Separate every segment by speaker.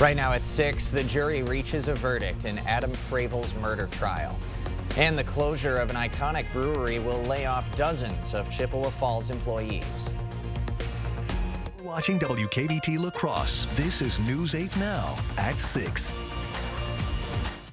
Speaker 1: Right now at 6, the jury reaches a verdict in Adam Fravel's murder trial. And the closure of an iconic brewery will lay off dozens of Chippewa Falls employees.
Speaker 2: Watching WKBT La Crosse, this is News 8 Now at 6.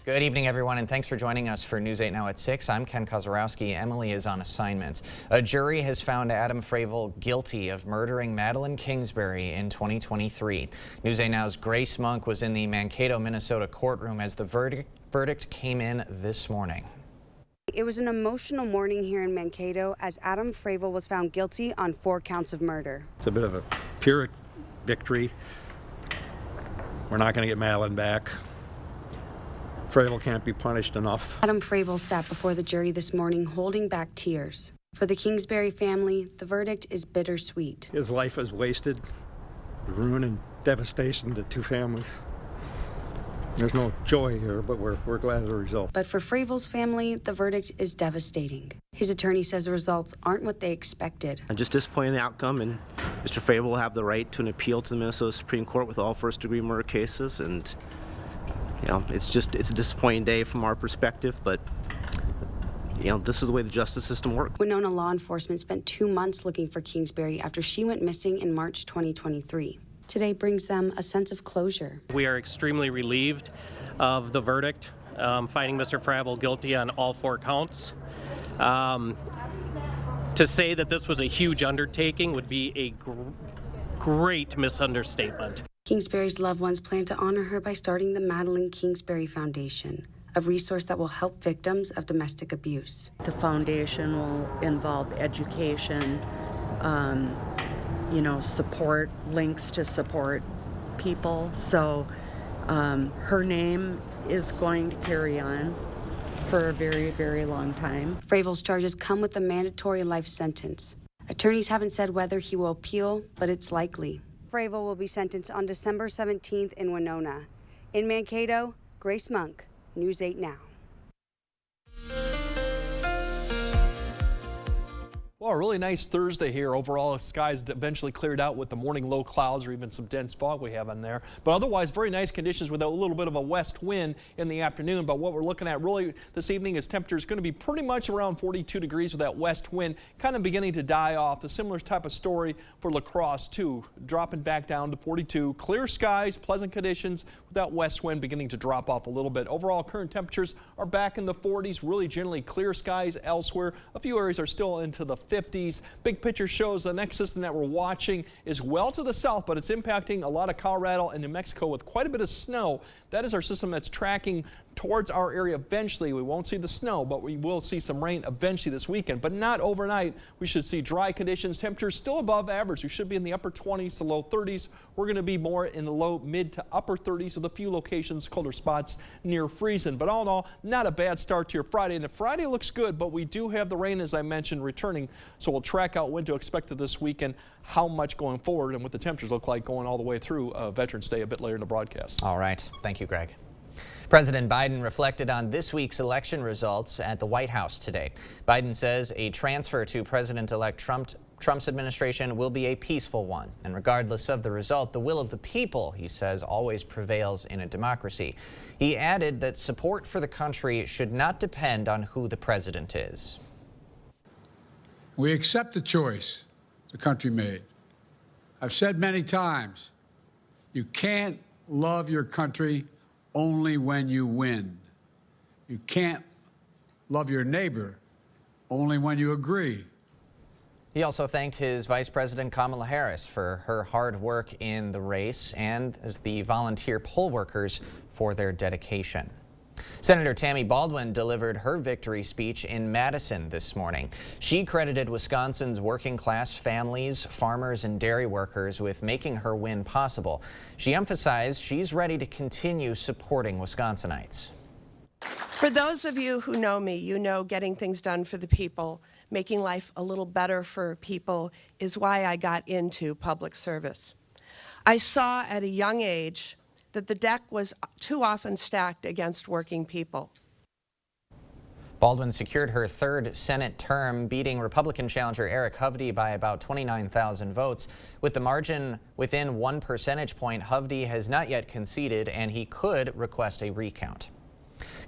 Speaker 1: Good evening, everyone, and thanks for joining us for News 8 Now at 6. I'm Ken Kozorowski. Emily is on assignment. A jury has found Adam Fravel guilty of murdering Madeline Kingsbury in 2023. News 8 Now's Grace Monk was in the Mankato, Minnesota courtroom as the verdict came in this morning.
Speaker 3: It was an emotional morning here in Mankato as Adam Fravel was found guilty on 4 counts of murder.
Speaker 4: It's a bit of a Pyrrhic victory. We're not going to get Madeline back. Fravel can't be punished enough.
Speaker 3: Adam Fravel sat before the jury this morning holding back tears. For the Kingsbury family, the verdict is bittersweet.
Speaker 4: His life is wasted, ruin and devastation to 2 families. There's no joy here, but we're glad of the result.
Speaker 3: But for Fravel's family, the verdict is devastating. His attorney says the results aren't what they expected.
Speaker 5: I'm just disappointed in the outcome, and Mr. Fravel will have the right to an appeal to the Minnesota Supreme Court with all first-degree murder cases, and it's a disappointing day from our perspective, but this is the way the justice system works.
Speaker 3: Winona law enforcement spent 2 months looking for Kingsbury after she went missing in March 2023. Today brings them a sense of closure.
Speaker 6: We are extremely relieved of the verdict, finding Mr. Fravel guilty on all 4 counts. To say that this was a huge undertaking would be a great misunderstatement.
Speaker 3: Kingsbury's loved ones plan to honor her by starting the Madeline Kingsbury Foundation, a resource that will help victims of domestic abuse.
Speaker 7: The foundation will involve education, support, links to support people. So her name is going to carry on for a very, very long time.
Speaker 3: Fravel's charges come with a mandatory life sentence. Attorneys haven't said whether he will appeal, but it's likely. Fravel will be sentenced on December 17th in Winona. In Mankato, Grace Monk, News 8 Now.
Speaker 8: Well, a really nice Thursday here. Overall, the skies eventually cleared out with the morning low clouds or even some dense fog we have on there. But otherwise, very nice conditions with a little bit of a west wind in the afternoon. But what we're looking at really this evening is temperatures going to be pretty much around 42 degrees with that west wind kind of beginning to die off. A similar type of story for La Crosse, too, dropping back down to 42. Clear skies, pleasant conditions with that west wind beginning to drop off a little bit. Overall, current temperatures are back in the 40s, really generally clear skies elsewhere. A few areas are still into the 50s. Big picture shows the next system that we're watching is well to the south, but it's impacting a lot of Colorado and New Mexico with quite a bit of snow. That is our system that's tracking towards our area eventually. We won't see the snow, but we will see some rain eventually this weekend, but not overnight. We should see dry conditions. Temperatures still above average. We should be in the upper 20s to low 30s. We're going to be more in the low mid to upper 30s with a few locations, colder spots near freezing. But all in all, not a bad start to your Friday. And the Friday looks good, but we do have the rain, as I mentioned, returning. So we'll track out when to expect it this weekend, how much going forward, and what the temperatures look like going all the way through Veterans Day a bit later in the broadcast.
Speaker 1: All right. Thank you, Greg. President Biden reflected on this week's election results at the White House today. Biden says a transfer to President-elect Trump's administration will be a peaceful one. And regardless of the result, the will of the people, he says, always prevails in a democracy. He added that support for the country should not depend on who the president is.
Speaker 9: We accept the choice the country made. I've said many times, you can't love your country only when you win. You can't love your neighbor only when you agree.
Speaker 1: He also thanked his Vice President Kamala Harris for her hard work in the race and as the volunteer poll workers for their dedication. Senator Tammy Baldwin delivered her victory speech in Madison this morning. She credited Wisconsin's working-class families, farmers, and dairy workers with making her win possible. She emphasized she's ready to continue supporting Wisconsinites.
Speaker 10: For those of you who know me, you know getting things done for the people, making life a little better for people is why I got into public service. I saw at a young age that the deck was too often stacked against working people.
Speaker 1: Baldwin secured her third Senate term, beating Republican challenger Eric Hovde by about 29,000 votes. With the margin within 1 percentage point, Hovde has not yet conceded, and he could request a recount.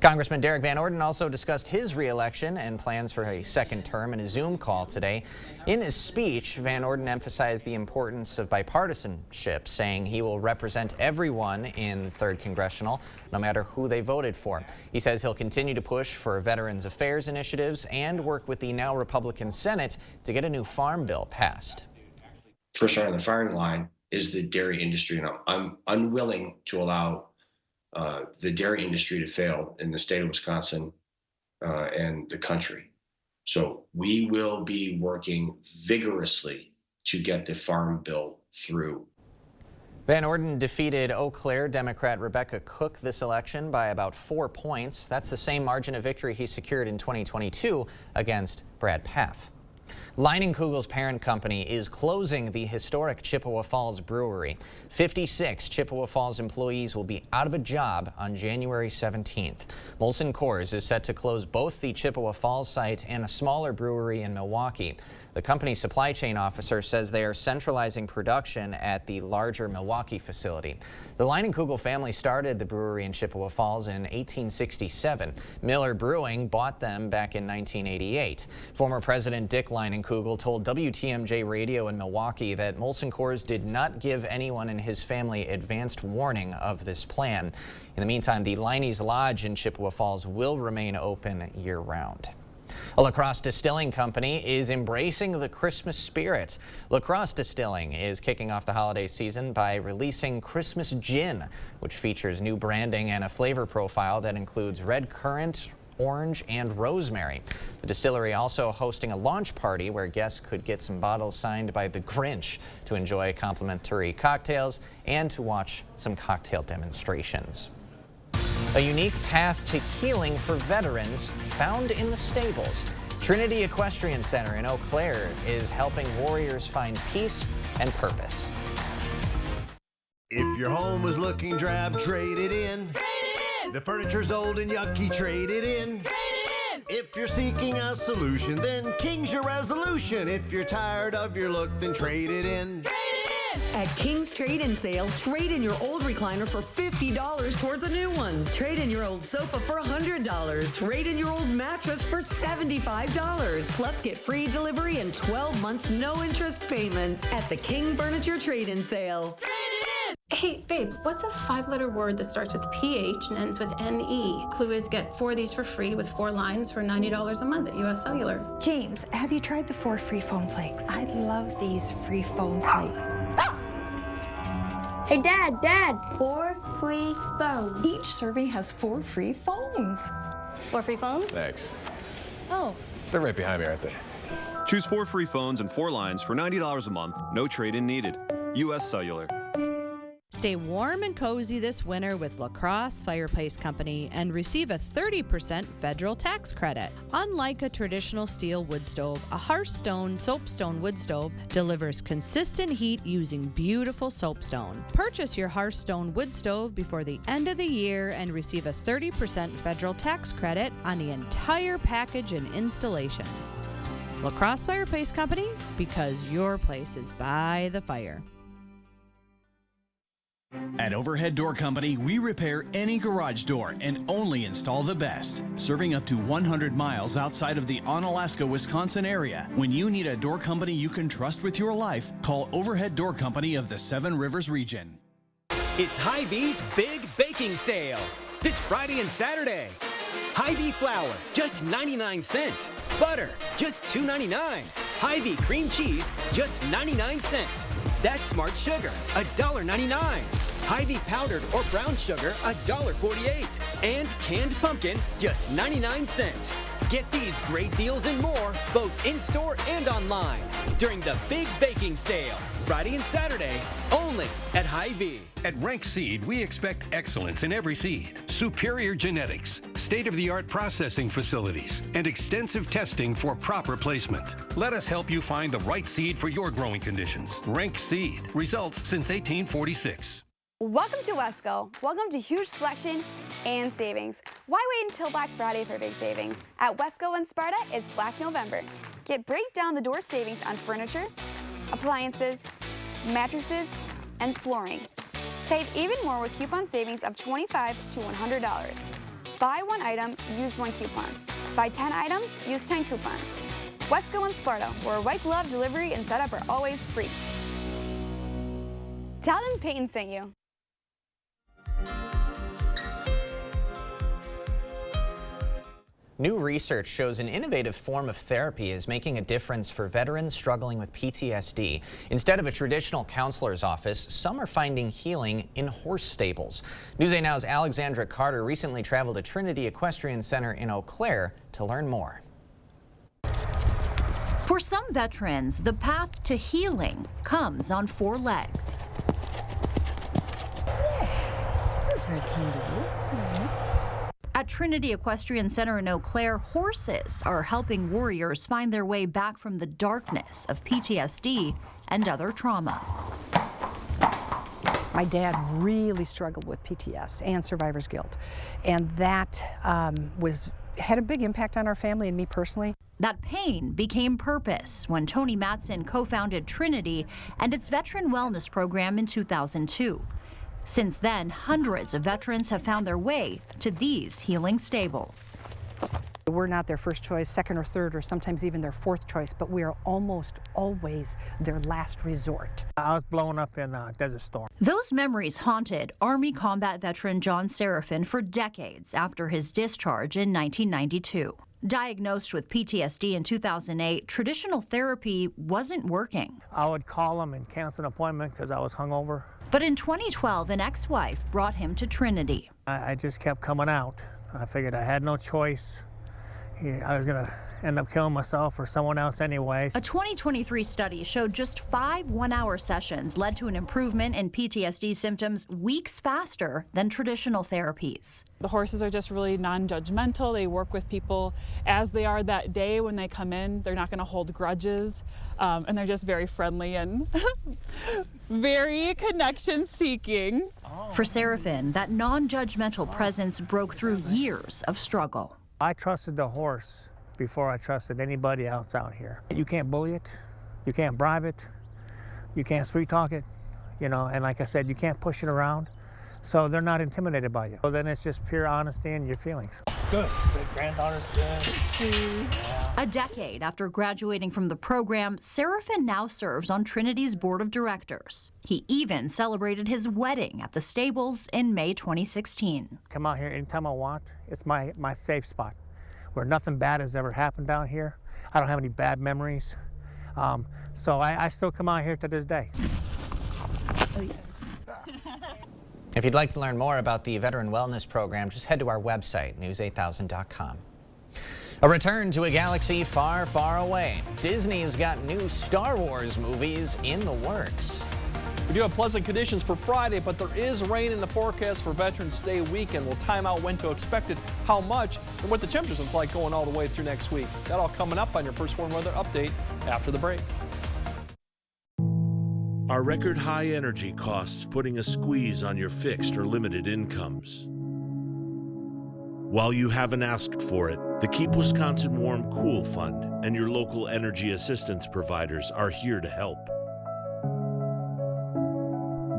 Speaker 1: Congressman Derek Van Orden also discussed his re-election and plans for a second term in a Zoom call today. In his speech, Van Orden emphasized the importance of bipartisanship, saying he will represent everyone in 3rd Congressional, no matter who they voted for. He says he'll continue to push for Veterans Affairs initiatives and work with the now Republican Senate to get a new farm bill passed.
Speaker 11: First on the firing line is the dairy industry, and I'm unwilling to allow the dairy industry to fail in the state of Wisconsin and the country. So we will be working vigorously to get the farm bill through.
Speaker 1: Van Orden defeated Eau Claire Democrat Rebecca Cook this election by about 4 points. That's the same margin of victory he secured in 2022 against Brad Pfaff. Leinenkugel's parent company is closing the historic Chippewa Falls Brewery. 56 Chippewa Falls employees will be out of a job on January 17th. Molson Coors is set to close both the Chippewa Falls site and a smaller brewery in Milwaukee. The company's supply chain officer says they are centralizing production at the larger Milwaukee facility. The Leinenkugel family started the brewery in Chippewa Falls in 1867. Miller Brewing bought them back in 1988. Former President Dick Leinenkugel told WTMJ Radio in Milwaukee that Molson Coors did not give anyone in his family advanced warning of this plan. In the meantime, the Leine's Lodge in Chippewa Falls will remain open year-round. A La Crosse Distilling Company is embracing the Christmas spirit. La Crosse Distilling is kicking off the holiday season by releasing Christmas Gin, which features new branding and a flavor profile that includes red currant, orange, and rosemary. The distillery also hosting a launch party where guests could get some bottles signed by the Grinch to enjoy complimentary cocktails and to watch some cocktail demonstrations. A unique path to healing for veterans found in the stables. Trinity Equestrian Center in Eau Claire is helping warriors find peace and purpose.
Speaker 12: If your home is looking drab, trade it in. Trade it in. The furniture's old and yucky, trade it in. Trade it in. If you're seeking a solution, then King's your resolution. If you're tired of your look, then trade it in.
Speaker 13: At King's Trade-In Sale, trade in your old recliner for $50 towards a new one. Trade in your old sofa for $100. Trade in your old mattress for $75. Plus get free delivery and 12 months no interest payments at the King Furniture Trade-In Sale.
Speaker 14: Hey, babe, what's a 5-letter word that starts with PH and ends with NE? Clue is get 4 of these for free with 4 lines for $90 a month at US Cellular.
Speaker 15: James, have you tried the 4 free foam flakes? I love these free foam flakes.
Speaker 16: Hey, Dad, 4 free phones.
Speaker 15: Each serving has 4 free phones.
Speaker 16: 4 free phones?
Speaker 17: Thanks.
Speaker 16: Oh.
Speaker 17: They're right behind me, aren't they?
Speaker 18: Choose 4 free phones and 4 lines for $90 a month. No trade-in needed. US Cellular.
Speaker 19: Stay warm and cozy this winter with La Crosse Fireplace Company and receive a 30% federal tax credit. Unlike a traditional steel wood stove, a Hearthstone soapstone wood stove delivers consistent heat using beautiful soapstone. Purchase your Hearthstone wood stove before the end of the year and receive a 30% federal tax credit on the entire package and installation. La Crosse Fireplace Company, because your place is by the fire.
Speaker 20: At Overhead Door Company, we repair any garage door and only install the best. Serving up to 100 miles outside of the Onalaska, Wisconsin area. When you need a door company you can trust with your life, call Overhead Door Company of the Seven Rivers region.
Speaker 21: It's Hy-Vee's Big Baking Sale this Friday and Saturday. Hy-Vee flour, just 99 cents. Butter, just $2.99. Hy-Vee cream cheese, just 99 cents. That's Smart Sugar, $1.99. Hy-Vee powdered or brown sugar, $1.48. And canned pumpkin, just 99 cents. Get these great deals and more, both in-store and online, during the Big Baking Sale, Friday and Saturday, only at Hy-Vee.
Speaker 22: At Rank Seed, we expect excellence in every seed, superior genetics, state-of-the-art processing facilities, and extensive testing for proper placement. Let us help you find the right seed for your growing conditions. Rank Seed, results since 1846.
Speaker 2: Welcome to Wesco. Welcome to huge selection and savings. Why wait until Black Friday for big savings? At Wesco and Sparta, it's Black November. Get break down the door savings on furniture, appliances, mattresses, and flooring. Save even more with coupon savings of $25 to $100. Buy one item, use one coupon. Buy 10 items, use 10 coupons. Wesco and Sparta, where white glove delivery and setup are always free. Tell them Peyton sent you.
Speaker 1: New research shows an innovative form of therapy is making a difference for veterans struggling with PTSD. Instead of a traditional counselor's office, some are finding healing in horse stables. News 8 Now's Alexandra Carter recently traveled to Trinity Equestrian Center in Eau Claire to learn more.
Speaker 17: For some veterans, the path to healing comes on 4 legs. That's very kind of you. At Trinity Equestrian Center in Eau Claire, horses are helping warriors find their way back from the darkness of PTSD and other trauma.
Speaker 23: My dad really struggled with PTS and survivor's guilt, and that had a big impact on our family and me personally.
Speaker 17: That pain became purpose when Tony Matson co-founded Trinity and its veteran wellness program in 2002. Since then, hundreds of veterans have found their way to these healing stables.
Speaker 23: We're not their first choice, second or third, or sometimes even their fourth choice, but we are almost always their last resort.
Speaker 24: I was blown up in Desert Storm.
Speaker 17: Those memories haunted Army combat veteran John Seraphin for decades after his discharge in 1992. Diagnosed with PTSD in 2008, traditional therapy wasn't working.
Speaker 24: I would call him and cancel an appointment because I was hungover.
Speaker 17: But in 2012, an ex-wife brought him to Trinity.
Speaker 24: I just kept coming out. I figured I had no choice. I was going to end up killing myself or someone else anyway.
Speaker 17: A 2023 study showed just 5 one-hour sessions led to an improvement in PTSD symptoms weeks faster than traditional therapies.
Speaker 25: The horses are just really non-judgmental. They work with people as they are that day when they come in. They're not going to hold grudges, and they're just very friendly and very connection-seeking.
Speaker 17: For Seraphin, that non-judgmental presence broke through years of struggle.
Speaker 24: I trusted the horse before I trusted anybody else out here. You can't bully it, you can't bribe it, you can't sweet talk it, and like I said, you can't push it around, so they're not intimidated by you. So then it's just pure honesty and your feelings. Good. The granddaughter's good.
Speaker 17: A decade after graduating from the program, Seraphin now serves on Trinity's board of directors. He even celebrated his wedding at the stables in May 2016.
Speaker 24: Come out here anytime I want. It's my safe spot where nothing bad has ever happened down here. I don't have any bad memories. So I still come out here to this day.
Speaker 1: If you'd like to learn more about the Veteran Wellness Program, just head to our website, news8000.com. A return to a galaxy far, far away. Disney's got new Star Wars movies in the works.
Speaker 8: We do have pleasant conditions for Friday, but there is rain in the forecast for Veterans Day weekend. We'll time out when to expect it, how much, and what the temperatures look like going all the way through next week. That all coming up on your First Warn Weather Update after the break.
Speaker 26: Are record high energy costs putting a squeeze on your fixed or limited incomes? While you haven't asked for it, the Keep Wisconsin Warm Cool Fund and your local energy assistance providers are here to help.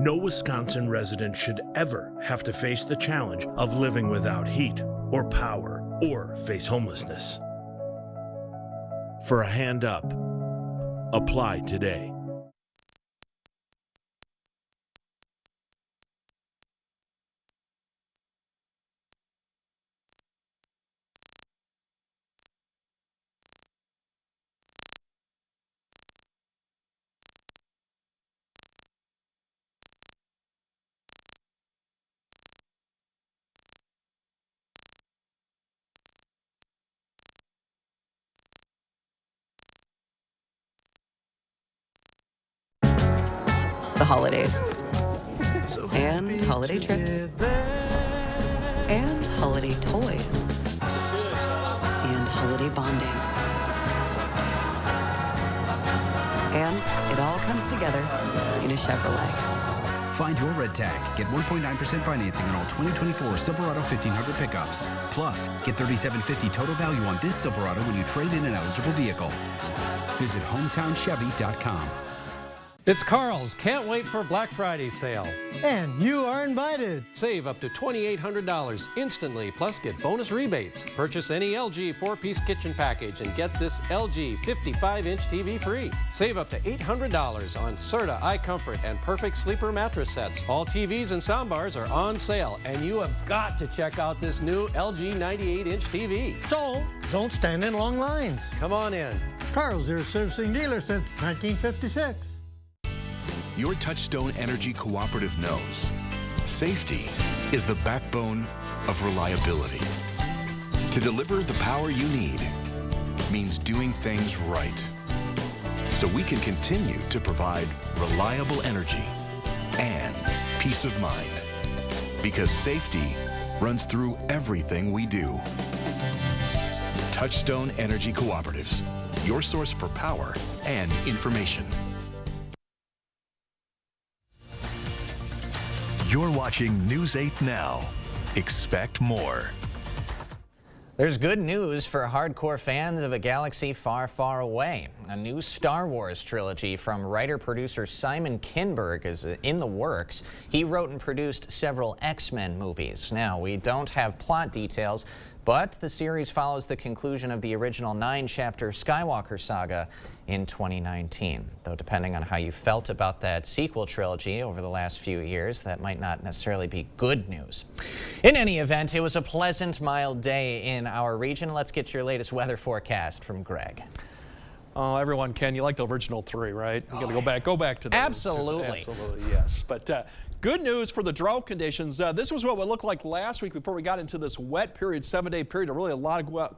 Speaker 26: No Wisconsin resident should ever have to face the challenge of living without heat or power or face homelessness. For a hand up, apply today.
Speaker 27: The holidays, and holiday trips, and holiday toys, and holiday bonding. And it all comes together in a Chevrolet.
Speaker 3: Find your red tag. Get 1.9% financing on all 2024 Silverado 1500 pickups. Plus, get $3,750 total value on this Silverado when you trade in an eligible vehicle. Visit HometownChevy.com.
Speaker 4: It's Carl's Can't Wait for Black Friday sale.
Speaker 5: And you are invited.
Speaker 4: Save up to $2,800 instantly, plus get bonus rebates. Purchase any LG 4-piece kitchen package and get this LG 55-inch TV free. Save up to $800 on Serta iComfort and Perfect Sleeper mattress sets. All TVs and soundbars are on sale, and you have got to check out this new LG 98-inch TV.
Speaker 5: So, don't stand in long lines.
Speaker 4: Come on in.
Speaker 5: Carl's, your servicing dealer since 1956.
Speaker 6: Your Touchstone Energy Cooperative knows safety is the backbone of reliability. To deliver the power you need means doing things right, so we can continue to provide reliable energy and peace of mind, because safety runs through everything we do. Touchstone Energy Cooperatives, your source for power and information.
Speaker 7: You're watching News 8 Now. Expect more.
Speaker 1: There's good news for hardcore fans of a galaxy far, far away. A new Star Wars trilogy from writer-producer Simon Kinberg is in the works. He wrote and produced several X-Men movies. Now, we don't have plot details, but the series follows the conclusion of the original 9-chapter Skywalker saga in 2019. Though depending on how you felt about that sequel trilogy over the last few years, that might not necessarily be good news. In any event, it was a pleasant, mild day in our region. Let's get your latest weather forecast from Greg.
Speaker 8: Everyone, Ken, you like the original 3, right? You got to go back to those.
Speaker 1: Absolutely.
Speaker 8: Absolutely, yes. But good news for the drought conditions. This was what it looked like last week before we got into this wet period, 7-day period, really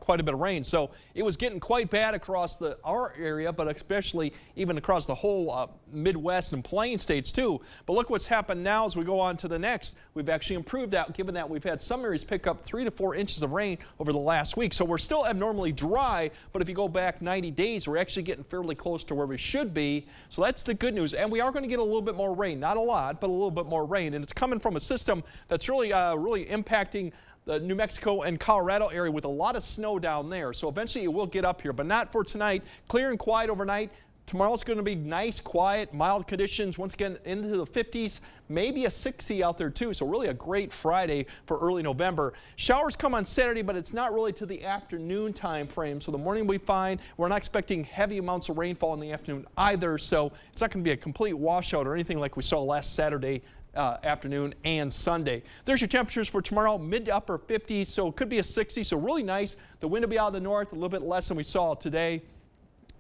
Speaker 8: quite a bit of rain. So it was getting quite bad across our area, but especially even across the whole Midwest and Plain states too. But look what's happened now as we go on to the next. We've actually improved that, given that we've had some areas pick up 3 to 4 inches of rain over the last week. So we're still abnormally dry, but if you go back 90 days, we're actually getting fairly close to where we should be. So that's the good news. And we are going to get a little bit more rain, not a lot, but a little bit more rain. And it's coming from a system that's really impacting the New Mexico and Colorado area with a lot of snow down there. So eventually it will get up here, but not for tonight. Clear and quiet overnight. Tomorrow's going to be nice, quiet, mild conditions. Once again, into the 50s, maybe a 60 out there too. So really a great Friday for early November. Showers come on Saturday, but it's not really to the afternoon time frame. So the morning we find we're not expecting heavy amounts of rainfall in the afternoon either. So it's not going to be a complete washout or anything like we saw last Saturday afternoon and Sunday. There's your temperatures for tomorrow, mid to upper 50s, so it could be a 60, so really nice. The wind will be out of the north, a little bit less than we saw today.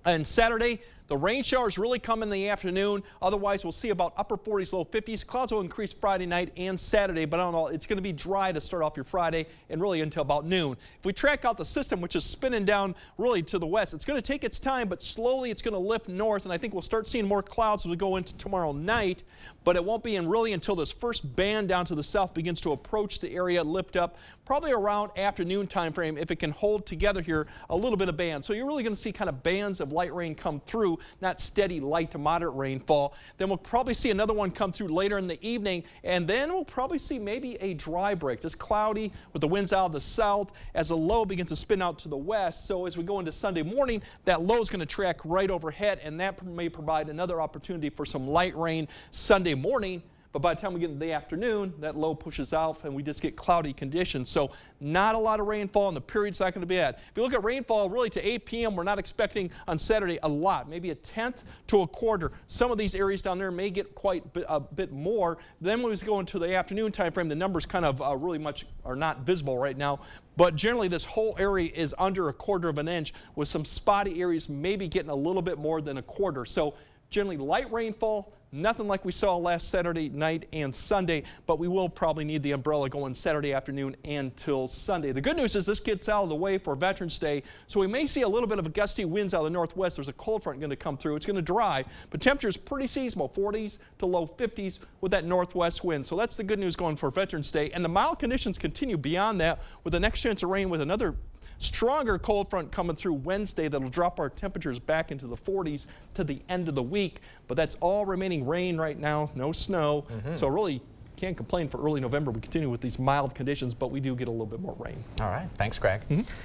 Speaker 8: And Saturday, the rain showers really come in the afternoon. Otherwise, we'll see about upper 40s, low 50s. Clouds will increase Friday night and Saturday, but I don't know, it's going to be dry to start off your Friday and really until about noon. If we track out the system, which is spinning down really to the west, it's going to take its time, but slowly it's going to lift north, and I think we'll start seeing more clouds as we go into tomorrow night, but it won't be in really until this first band down to the south begins to approach the area, lift up, probably around afternoon time frame if it can hold together here a little bit of band. So you're really going to see kind of bands of light rain come through, not steady light to moderate rainfall. Then we'll probably see another one come through later in the evening, and then we'll probably see maybe a dry break, just cloudy with the winds out of the south as the low begins to spin out to the west. So as we go into Sunday morning, that low is going to track right overhead, and that may provide another opportunity for some light rain Sunday morning. But by the time we get into the afternoon, that low pushes out and we just get cloudy conditions. So not a lot of rainfall, and the period's not going to be bad. If you look at rainfall really to 8 p.m., we're not expecting on Saturday a lot, maybe a tenth to a quarter. Some of these areas down there may get quite a bit more. Then when we go into the afternoon time frame, the numbers kind of really much are not visible right now. But generally, this whole area is under a quarter of an inch, with some spotty areas maybe getting a little bit more than a quarter. So generally light rainfall, nothing like we saw last Saturday night and Sunday, but we will probably need the umbrella going Saturday afternoon until Sunday. The good news is this gets out of the way for Veterans Day, so we may see a little bit of gusty winds out of the northwest. There's a cold front going to come through. It's going to dry, but temperatures pretty seasonal, 40s to low 50s with that northwest wind. So that's the good news going for Veterans Day. And the mild conditions continue beyond that with the next chance of rain with another Stronger cold front coming through Wednesday that'll drop our temperatures back into the 40s to the end of the week. But that's all remaining rain right now, no snow. So really can't complain for early November. We continue with these mild conditions, but we do get a little bit more rain.
Speaker 1: All right, thanks, Greg.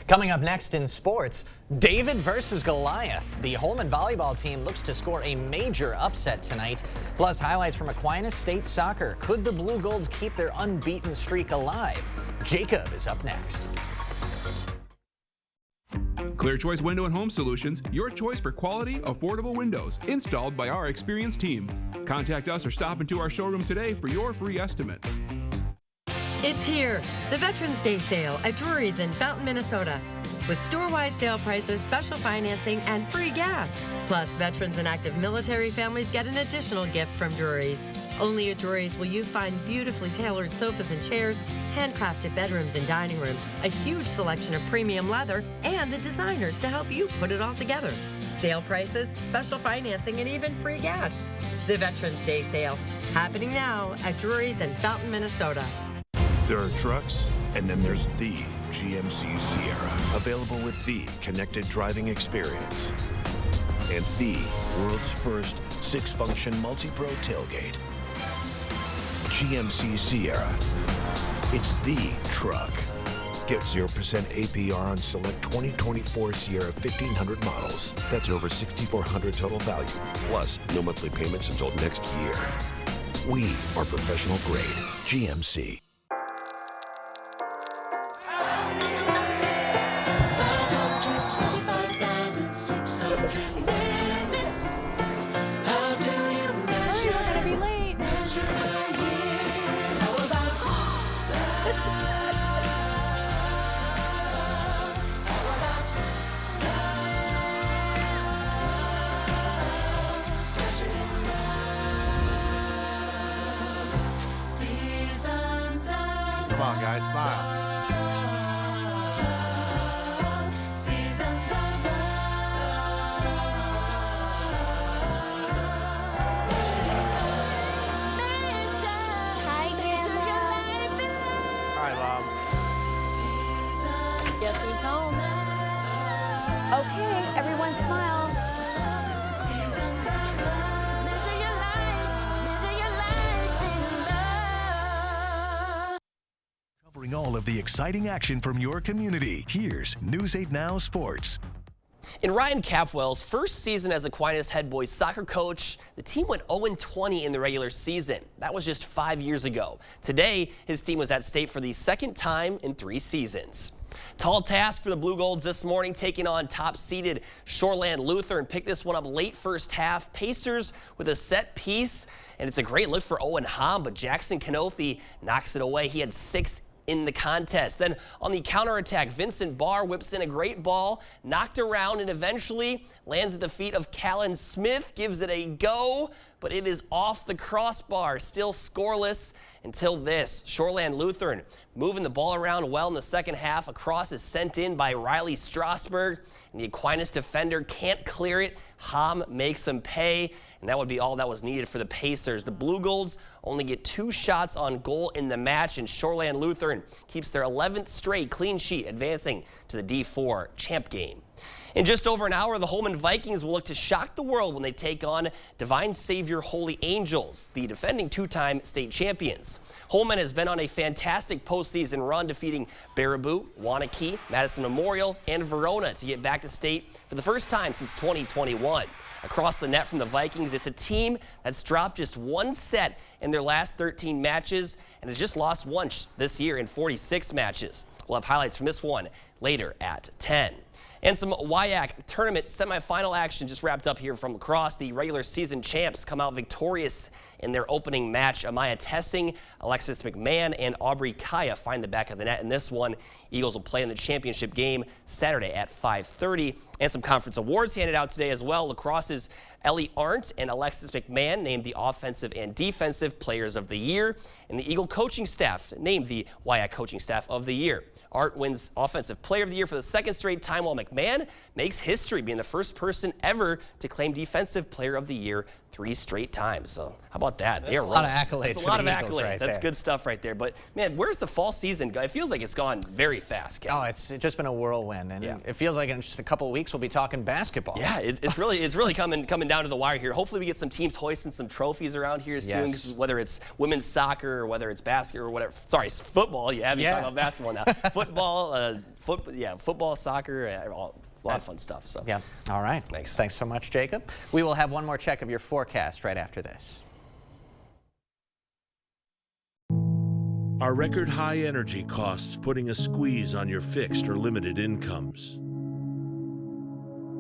Speaker 1: Coming up next in sports, David versus Goliath. The Holman volleyball team looks to score a major upset tonight. Plus, highlights from Aquinas State soccer. Could the Blue Golds keep their unbeaten streak alive? Jacob is up next.
Speaker 9: Clear Choice Window and Home Solutions, your choice for quality, affordable windows, installed by our experienced team. Contact us or stop into our showroom today for your free estimate.
Speaker 10: It's here, the Veterans Day sale at Drury's in Fountain, Minnesota. With store-wide sale prices, special financing, and free gas. Plus, veterans and active military families get an additional gift from Drury's. Only at Drury's will you find beautifully tailored sofas and chairs, handcrafted bedrooms and dining rooms, a huge selection of premium leather, and the designers to help you put it all together. Sale prices, special financing, and even free gas. The Veterans Day sale, happening now at Drury's in Fountain, Minnesota.
Speaker 7: There are trucks, and then there's the GMC Sierra, available with the connected driving experience and the world's first 6-function multi-pro tailgate. GMC Sierra. It's the truck. Get 0% APR on select 2024 Sierra 1500 models. That's over $6,400 total value, plus no monthly payments until next year. We are professional grade. GMC.
Speaker 11: Come on, guys, smile. Hi, Mom.
Speaker 2: Guess who's home? Okay, everyone smile.
Speaker 7: Covering all of the exciting action from your community, here's News 8 Now Sports.
Speaker 12: In Ryan Capwell's first season as Aquinas head boys soccer coach, the team went 0-20 in the regular season. That was just 5 years ago. Today, his team was at state for the second time in 3 seasons. Tall task for the Blue Golds this morning, taking on top-seeded Shoreland Lutheran. Picked this one up late first half. Pacers with a set piece, and it's a great look for Owen Hom, but Jackson Canopy knocks it away. He had 6 in the contest. Then on the counterattack, Vincent Barr whips in a great ball, knocked around, and eventually lands at the feet of Callan Smith, gives it a go, but it is off the crossbar, still scoreless until this. Shoreland Lutheran moving the ball around well in the second half. A cross is sent in by Riley Strasberg, and the Aquinas defender can't clear it. Hom makes him pay, and that would be all that was needed for the Pacers. The Blue Golds only get 2 shots on goal in the match, and Shoreland Lutheran keeps their 11th straight clean sheet, advancing to the D4 champ game. In just over an hour, the Holman Vikings will look to shock the world when they take on Divine Savior Holy Angels, the defending 2-time state champions. Holman has been on a fantastic postseason run, defeating Baraboo, Waunakee, Madison Memorial, and Verona to get back to state for the first time since 2021. Across the net from the Vikings, it's a team that's dropped just 1 set in their last 13 matches and has just lost once this year in 46 matches. We'll have highlights from this one later at 10. And some WIAC tournament semifinal action just wrapped up here from lacrosse. The regular season champs come out victorious in their opening match. Amaya Tessing, Alexis McMahon, and Aubrey Kaya find the back of the net in this one. Eagles will play in the championship game Saturday at 5:30. And some conference awards handed out today as well. Lacrosse's Ellie Arndt and Alexis McMahon named the Offensive and Defensive Players of the Year, and the Eagle coaching staff named the YI Coaching Staff of the Year. Arndt wins Offensive Player of the Year for the second straight time, while McMahon makes history, being the first person ever to claim Defensive Player of the Year 3 straight times. So how about that?
Speaker 1: That's a lot of accolades.
Speaker 12: That's a lot of accolades. That's good stuff right there. But man, where's the fall season? It feels like it's gone very fast, Kevin.
Speaker 1: Oh, it's just been a whirlwind, and it feels like in just a couple of weeks we'll be talking basketball.
Speaker 12: Yeah, it's really coming down to the wire here. Hopefully we get some teams hoisting some trophies around here soon, whether it's women's soccer or whether it's basketball or whatever. Sorry, football. You have me talking about basketball now. Football, football, soccer, a lot of fun stuff. So
Speaker 1: yeah, all right. Thanks so much, Jacob. We will have one more check of your forecast right after this.
Speaker 26: Are record high energy costs putting a squeeze on your fixed or limited incomes?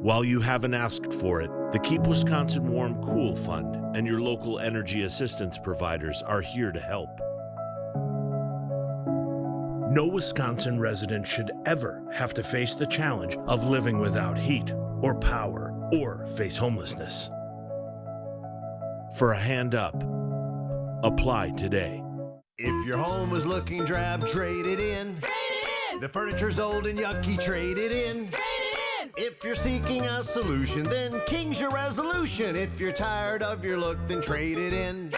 Speaker 26: While you haven't asked for it, the Keep Wisconsin Warm Cool Fund and your local energy assistance providers are here to help. No Wisconsin resident should ever have to face the challenge of living without heat or power or face homelessness. For a hand up, apply today.
Speaker 13: If your home is looking drab, trade it in. Trade it in. The furniture's old and yucky, trade it in. Trade it in. If you're seeking a solution, then King's your resolution. If you're tired of your look, then trade it in.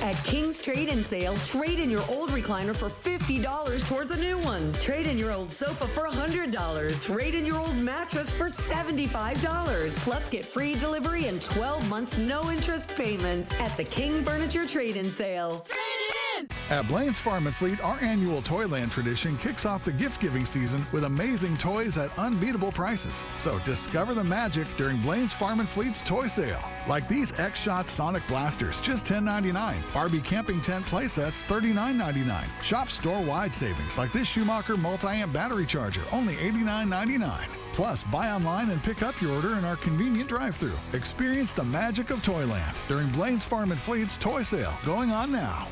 Speaker 14: At King's Trade-In Sale, trade in your old recliner for $50 towards a new one. Trade in your old sofa for $100. Trade in your old mattress for $75. Plus get free delivery and 12 months no interest payments at the King Furniture Trade-In Sale.
Speaker 15: At Blaine's Farm and Fleet, our annual Toyland tradition kicks off the gift-giving season with amazing toys at unbeatable prices. So discover the magic during Blaine's Farm and Fleet's toy sale. Like these X-Shot Sonic Blasters, just $10.99. Barbie Camping Tent Playsets, $39.99. Shop store-wide savings like this Schumacher multi-amp battery charger, only $89.99. Plus, buy online and pick up your order in our convenient drive-thru. Experience the magic of Toyland during Blaine's Farm and Fleet's toy sale, going on now.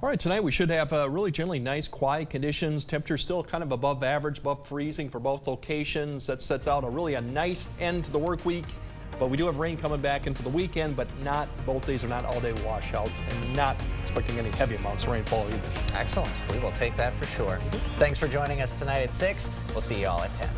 Speaker 8: All right, tonight we should have really generally nice, quiet conditions. Temperatures still kind of above average, above freezing for both locations. That sets out a nice end to the work week. But we do have rain coming back into the weekend, but both days are not all-day washouts, and not expecting any heavy amounts of rainfall either.
Speaker 1: Excellent. We will take that for sure. Thanks for joining us tonight at 6. We'll see you all at 10.